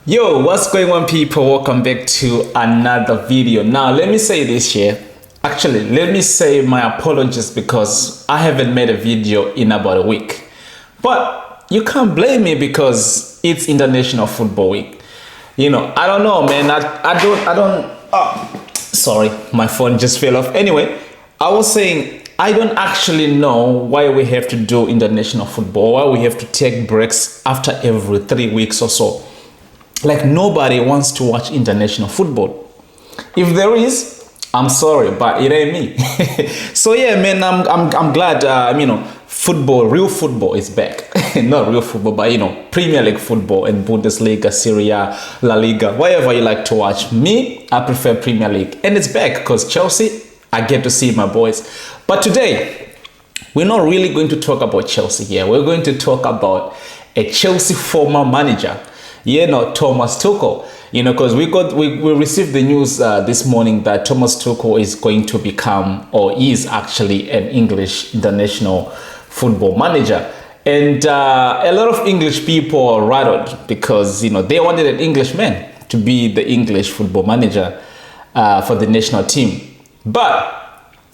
Yo, what's going on, people? Welcome back to another video. Now, let me say this here. Actually, let me say my apologies because I haven't made a video in about a week. But you can't blame me because it's International Football Week. I don't know, man. Sorry, my phone just fell off. Anyway, I was saying I don't actually know why we have to do international football, why we have to take breaks after every 3 weeks or so. Like, nobody wants to watch international football. If there is, I'm sorry, but it ain't me. So yeah, man, I'm glad. Football, real football is back. Not real football, but Premier League football and Bundesliga, Serie A, La Liga, whatever you like to watch. Me, I prefer Premier League, and it's back because Chelsea, I get to see my boys. But today, we're not really going to talk about Chelsea here. We're going to talk about a Chelsea former manager. Thomas Tuchel. Because we received the news this morning that Thomas Tuchel is going to become, or is actually, an English international football manager. And a lot of English people are rattled because they wanted an Englishman to be the English football manager for the national team. But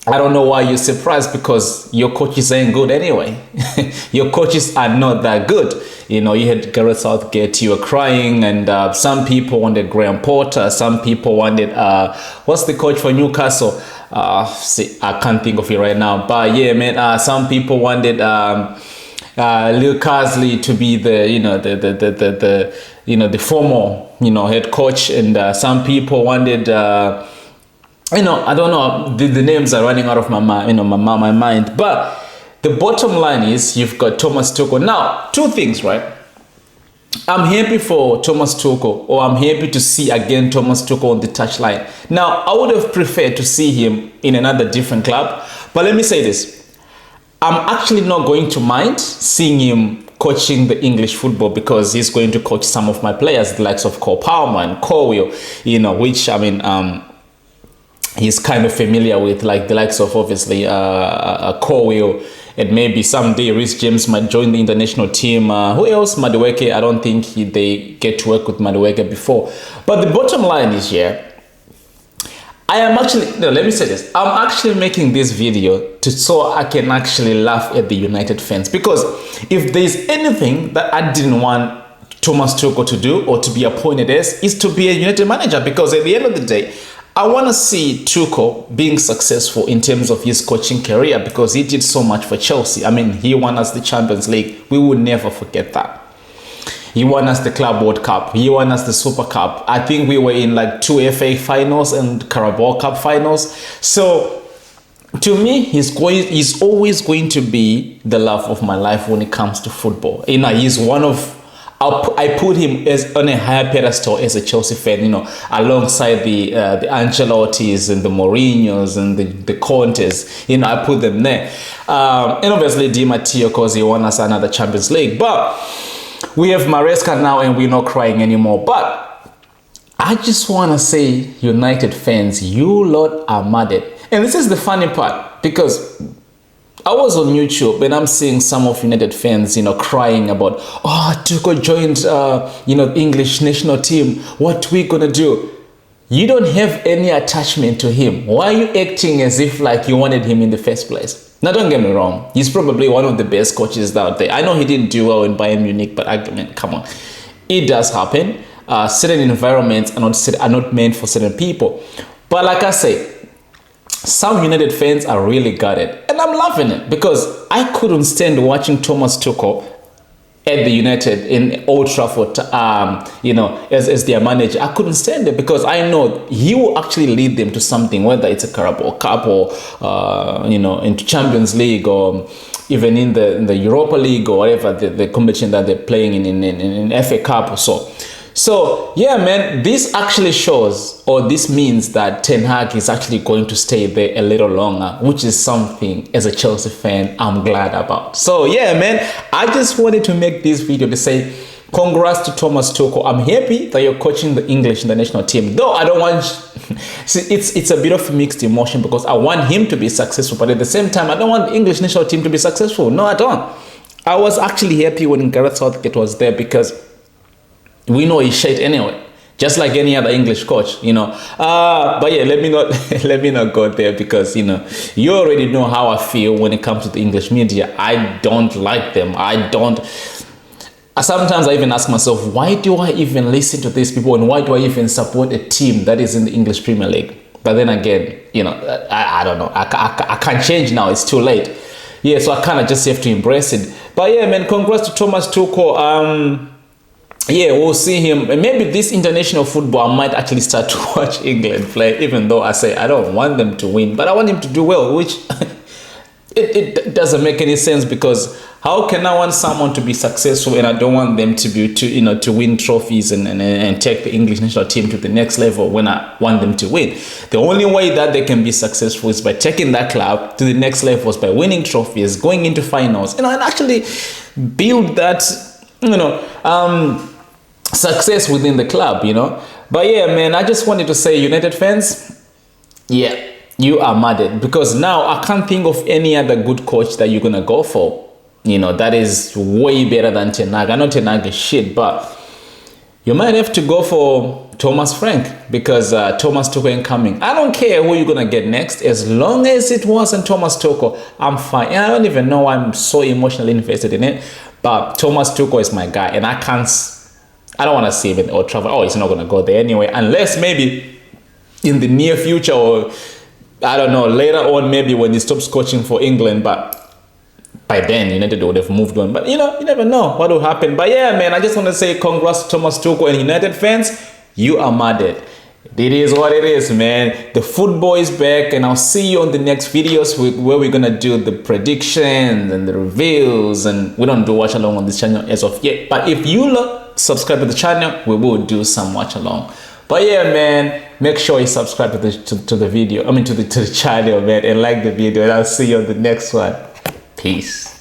I don't know why you're surprised, because your coaches ain't good anyway. Your coaches are not that good. You had Gareth Southgate, you were crying, and some people wanted Graham Potter, some people wanted, what's the coach for Newcastle? I can't think of it right now. But yeah, man, some people wanted Lil Carsley to be the former, head coach, and some people wanted, I don't know, the names are running out of my mind, my mind. But the bottom line is you've got Thomas Tuchel. Now, two things, right? I'm happy for Thomas Tuchel, or I'm happy to see again Thomas Tuchel on the touchline. Now, I would have preferred to see him in another different club. But let me say this. I'm actually not going to mind seeing him coaching the English football, because he's going to coach some of my players, the likes of Cole Palmer and Colwill, which, he's kind of familiar with, like the likes of, obviously, Colwill, and maybe someday Reece James might join the international team. Who else? Madueke. I don't think they get to work with Madueke before. But the bottom line is here. Let me say this. I'm actually making this video so I can actually laugh at the United fans. Because if there's anything that I didn't want Thomas Tuchel to do, or to be appointed as, is to be a United manager. Because at the end of the day, I want to see Tuchel being successful in terms of his coaching career, because he did so much for Chelsea. I mean, he won us the Champions League. We will never forget that. He won us the Club World Cup. He won us the Super Cup. I think we were in like 2 FA finals and Carabao Cup finals. So to me, he's always going to be the love of my life when it comes to football. He's one of, I put him on a higher pedestal as a Chelsea fan, alongside the Ancelottis and the Mourinhos and the Contes. I put them there. And obviously Di Matteo, because he won us another Champions League. But we have Maresca now, and we're not crying anymore. But I just want to say, United fans, you lot are mad at. And this is the funny part, because I was on YouTube and I'm seeing some of United fans, crying about, Tuchel joined, English national team. What we gonna do? You don't have any attachment to him. Why are you acting as if like you wanted him in the first place? Now, don't get me wrong. He's probably one of the best coaches out there. I know he didn't do well in Bayern Munich, but come on. It does happen. Certain environments are not meant for certain people. But like I say, some United fans are really gutted, and I'm loving it, because I couldn't stand watching Thomas Tuchel at the United in Old Trafford, as their manager. I couldn't stand it, because I know he will actually lead them to something, whether it's a Carabao Cup or, into Champions League, or even in the Europa League, or whatever the competition that they're playing in FA Cup or so. So, yeah, man, this actually shows, or this means that Ten Hag is actually going to stay there a little longer, which is something, as a Chelsea fan, I'm glad about. So, yeah, man, I just wanted to make this video to say congrats to Thomas Tuchel. I'm happy that you're coaching the English international team. Though I don't want... See, it's a bit of a mixed emotion, because I want him to be successful, but at the same time, I don't want the English national team to be successful. No, I don't. I was actually happy when Gareth Southgate was there, because we know he's shit anyway. Just like any other English coach, you know. But yeah, let me not let me not go there, because you know, you already know how I feel when it comes to the English media. I don't like them. Sometimes I even ask myself, why do I even listen to these people, and why do I even support a team that is in the English Premier League? But then again, you know, I don't know. I can't change now. It's too late. Yeah, so I kind of just have to embrace it. But yeah, man, congrats to Thomas Tuchel. Yeah, we'll see him. And maybe this international football, I might actually start to watch England play, even though I say I don't want them to win, but I want him to do well, which it doesn't make any sense, because how can I want someone to be successful and I don't want them to win trophies and take the English national team to the next level when I want them to win? The only way that they can be successful is by taking that club to the next levels, by winning trophies, going into finals, and actually build that, success within the club, But yeah, man, I just wanted to say, United fans, yeah, you are mad, because now I can't think of any other good coach that you're gonna go for, that is way better than Ten Hag. I know Ten Hag is shit, but you might have to go for Thomas Frank, because Thomas Tuchel ain't coming. I don't care who you're gonna get next, as long as it wasn't Thomas Tuchel, I'm fine. And I don't even know why I'm so emotionally invested in it, but Thomas Tuchel is my guy, and I don't want to see him in Old Trafford. Oh, he's not going to go there anyway, unless maybe in the near future, or I don't know, later on, maybe when he stops coaching for England. But by then, United would have moved on. But you never know what will happen. But yeah, man, I just want to say congrats to Thomas Tuchel, and United fans, you are mad. It is what it is, man. The football is back, and I'll see you on the next videos where we're gonna do the predictions and the reviews. And we don't do watch along on this channel as of yet, but if you subscribe to the channel, we will do some watch along. But yeah, man, make sure you subscribe to the video, to the channel, man, and like the video, and I'll see you on the next one. Peace.